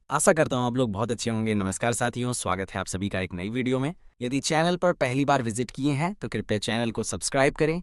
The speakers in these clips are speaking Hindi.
आशा करता हूँ आप लोग बहुत अच्छे होंगे। नमस्कार साथियों, स्वागत है आप सभी का एक नई वीडियो में। यदि चैनल पर पहली बार विजिट किए हैं तो कृपया चैनल को सब्सक्राइब करें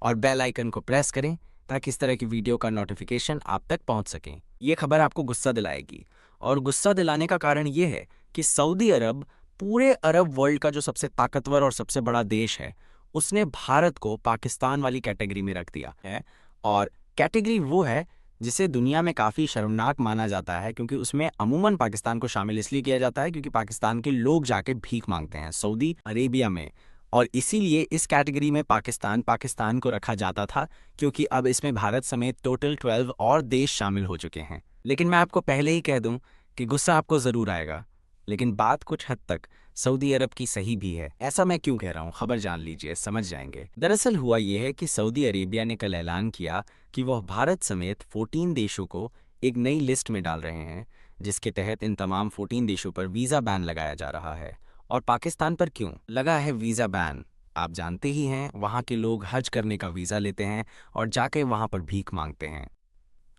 और बेल आइकन को प्रेस करें ताकि इस तरह की वीडियो का नोटिफिकेशन आप तक पहुंच सके। ये खबर आपको गुस्सा दिलाएगी और गुस्सा दिलाने का कारण ये है कि सऊदी अरब पूरे अरब वर्ल्ड का जो सबसे ताकतवर और सबसे बड़ा देश है, उसने भारत को पाकिस्तान वाली कैटेगरी में रख दिया है। और कैटेगरी वो है जिसे दुनिया में काफ़ी शर्मनाक माना जाता है, क्योंकि उसमें अमूमन पाकिस्तान को शामिल इसलिए किया जाता है क्योंकि पाकिस्तान के लोग जाके भीख मांगते हैं सऊदी अरेबिया में। और इसीलिए इस कैटेगरी में पाकिस्तान को रखा जाता था, क्योंकि अब इसमें भारत समेत टोटल 12 और देश शामिल हो चुके हैं। लेकिन मैं आपको पहले ही कह दूं कि गुस्सा आपको ज़रूर आएगा, लेकिन बात कुछ हद तक सऊदी अरब की सही भी है। ऐसा मैं क्यों कह रहा हूँ, खबर जान लीजिए, समझ जाएंगे। दरअसल हुआ यह है कि सऊदी अरेबिया ने कल ऐलान किया कि वह भारत समेत 14 देशों को एक नई लिस्ट में डाल रहे हैं, जिसके तहत इन तमाम 14 देशों पर वीज़ा बैन लगाया जा रहा है। और पाकिस्तान पर क्यों लगा है वीज़ा बैन? आप जानते ही हैं, वहाँ के लोग हज करने का वीज़ा लेते हैं और जाके वहाँ पर भीख मांगते हैं।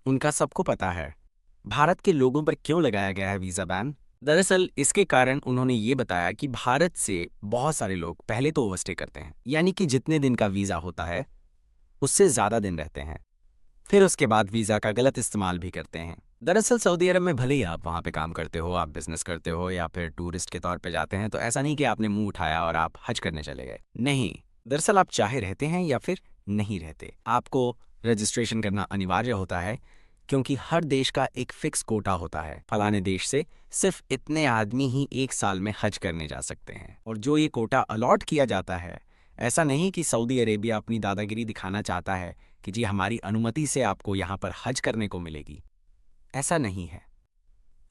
उनका सबको पता है भारत के लोगों पर क्यों लगाया गया है वीज़ा बैन। दरअसल इसके कारण उन्होंने ये बताया कि भारत से बहुत सारे लोग पहले तो ओवरस्टे करते हैं, यानी कि जितने दिन का वीज़ा होता है उससे ज़्यादा दिन रहते हैं, फिर उसके बाद वीज़ा का गलत इस्तेमाल भी करते हैं। दरअसल सऊदी अरब में भले ही आप वहाँ पे काम करते हो, आप बिजनेस करते हो या फिर टूरिस्ट के तौर पे जाते हैं, तो ऐसा नहीं कि आपने मुंह उठाया और आप हज करने चले गए। नहीं, दरअसल आप चाहे रहते हैं या फिर नहीं रहते, आपको रजिस्ट्रेशन करना अनिवार्य होता है, क्योंकि हर देश का एक फिक्स कोटा होता है। फलाने देश से सिर्फ इतने आदमी ही एक साल में हज करने जा सकते हैं। और जो ये कोटा अलॉट किया जाता है, ऐसा नहीं कि सऊदी अरेबिया अपनी दादागिरी दिखाना चाहता है कि जी हमारी अनुमति से आपको यहाँ पर हज करने को मिलेगी। ऐसा नहीं है,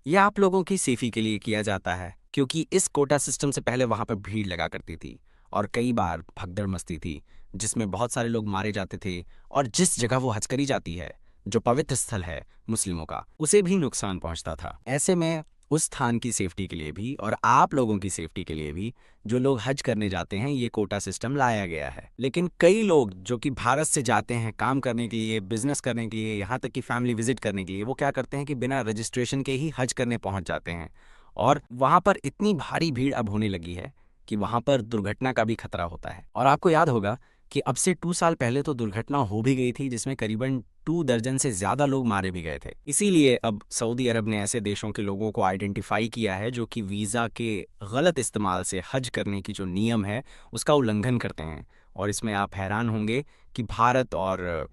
यह आप लोगों की सेफ्टी के लिए किया जाता है, क्योंकि इस कोटा सिस्टम से पहले वहाँ पर भीड़ लगा करती थी और कई बार भगदड़ मस्ती थी, जिसमें बहुत सारे लोग मारे जाते थे। और जिस जगह वो हज करी जाती है, जो पवित्र स्थल है मुस्लिमों का, उसे भी नुकसान पहुंचता था। ऐसे में उस स्थान की सेफ्टी के लिए भी और आप लोगों की सेफ्टी के लिए भी, जो लोग हज करने जाते हैं, ये कोटा सिस्टम लाया गया है। लेकिन कई लोग जो कि भारत से जाते हैं काम करने के लिए, बिजनेस करने के लिए, यहाँ तक कि फैमिली विजिट करने के लिए, वो क्या करते हैं कि बिना रजिस्ट्रेशन के ही हज करने पहुंच जाते हैं। और वहाँ पर इतनी भारी भीड़ अब होने लगी है कि वहाँ पर दुर्घटना का भी खतरा होता है। और आपको याद होगा कि अब से 2 साल पहले तो दुर्घटना हो भी गई थी, जिसमें करीबन 2 दर्जन से ज़्यादा लोग मारे भी गए थे। इसीलिए अब सऊदी अरब ने ऐसे देशों के लोगों को आइडेंटिफाई किया है जो कि वीज़ा के गलत इस्तेमाल से हज करने की जो नियम है उसका उल्लंघन करते हैं। और इसमें आप हैरान होंगे कि भारत और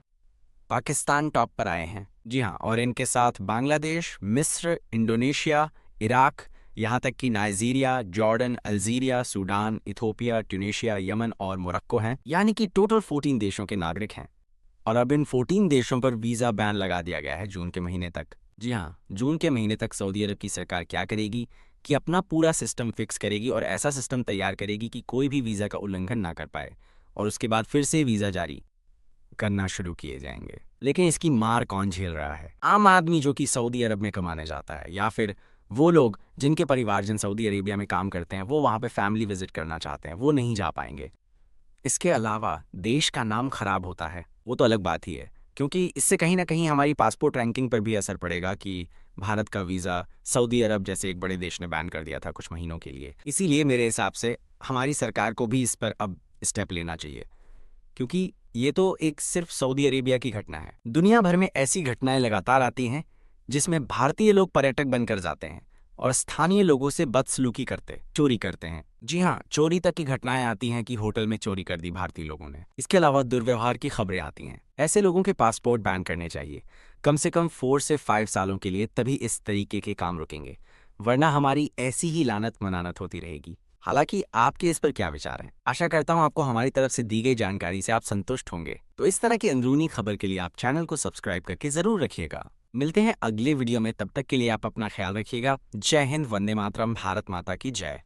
पाकिस्तान टॉप पर आए हैं। जी हाँ, और इनके साथ बांग्लादेश, मिस्र, इंडोनेशिया, इराक, यहाँ तक कि Nigeria, Jordan, Algeria, Sudan, Ethiopia, Tunisia, Yemen और मोरक्को हैं। यानी कि टोटल 14 देशों के नागरिक हैं। और अब इन 14 देशों पर वीज़ा बैन लगा दिया गया है जून के महीने तक। जी हाँ, जून के महीने तक सऊदी अरब की सरकार क्या करेगी कि अपना पूरा सिस्टम फिक्स करेगी और ऐसा सिस्टम तैयार करेगी कि कोई भी वीज़ा का उल्लंघन ना कर पाए, और उसके बाद फिर से वीज़ा जारी करना शुरू किए जाएंगे। लेकिन इसकी मार कौन झेल रहा है? आम आदमी जो कि सऊदी अरब में कमाने जाता है, या फिर वो लोग जिनके परिवारजन सऊदी अरेबिया में काम करते हैं, वो वहाँ पे फैमिली विजिट करना चाहते हैं, वो नहीं जा पाएंगे। इसके अलावा देश का नाम खराब होता है, वो तो अलग बात ही है, क्योंकि इससे कहीं ना कहीं हमारी पासपोर्ट रैंकिंग पर भी असर पड़ेगा कि भारत का वीज़ा सऊदी अरब जैसे एक बड़े देश ने बैन कर दिया था कुछ महीनों के लिए। इसीलिए मेरे हिसाब से हमारी सरकार को भी इस पर अब स्टेप लेना चाहिए, क्योंकि ये तो एक सिर्फ सऊदी अरेबिया की घटना है। दुनिया भर में ऐसी घटनाएं लगातार आती हैं जिसमें भारतीय लोग पर्यटक बनकर जाते हैं और स्थानीय लोगों से बदसलूकी करते, चोरी करते हैं। जी हाँ, चोरी तक की घटनाएं आती हैं कि होटल में चोरी कर दी भारतीय लोगों ने। इसके अलावा दुर्व्यवहार की खबरें आती हैं। ऐसे लोगों के पासपोर्ट बैन करने चाहिए, कम से कम 4 से 5 सालों के लिए, तभी इस तरीके के काम रुकेंगे, वरना हमारी ऐसी ही लानत मनानत होती रहेगी। हालांकि आपके इस पर क्या विचार हैं? आशा करता हूं आपको हमारी तरफ से दी गई जानकारी से आप संतुष्ट होंगे। तो इस तरह की अंदरूनी खबर के लिए आप चैनल को सब्सक्राइब करके जरूर रखिएगा। मिलते हैं अगले वीडियो में, तब तक के लिए आप अपना ख्याल रखिएगा। जय हिंद, वंदे मातरम, भारत माता की जय।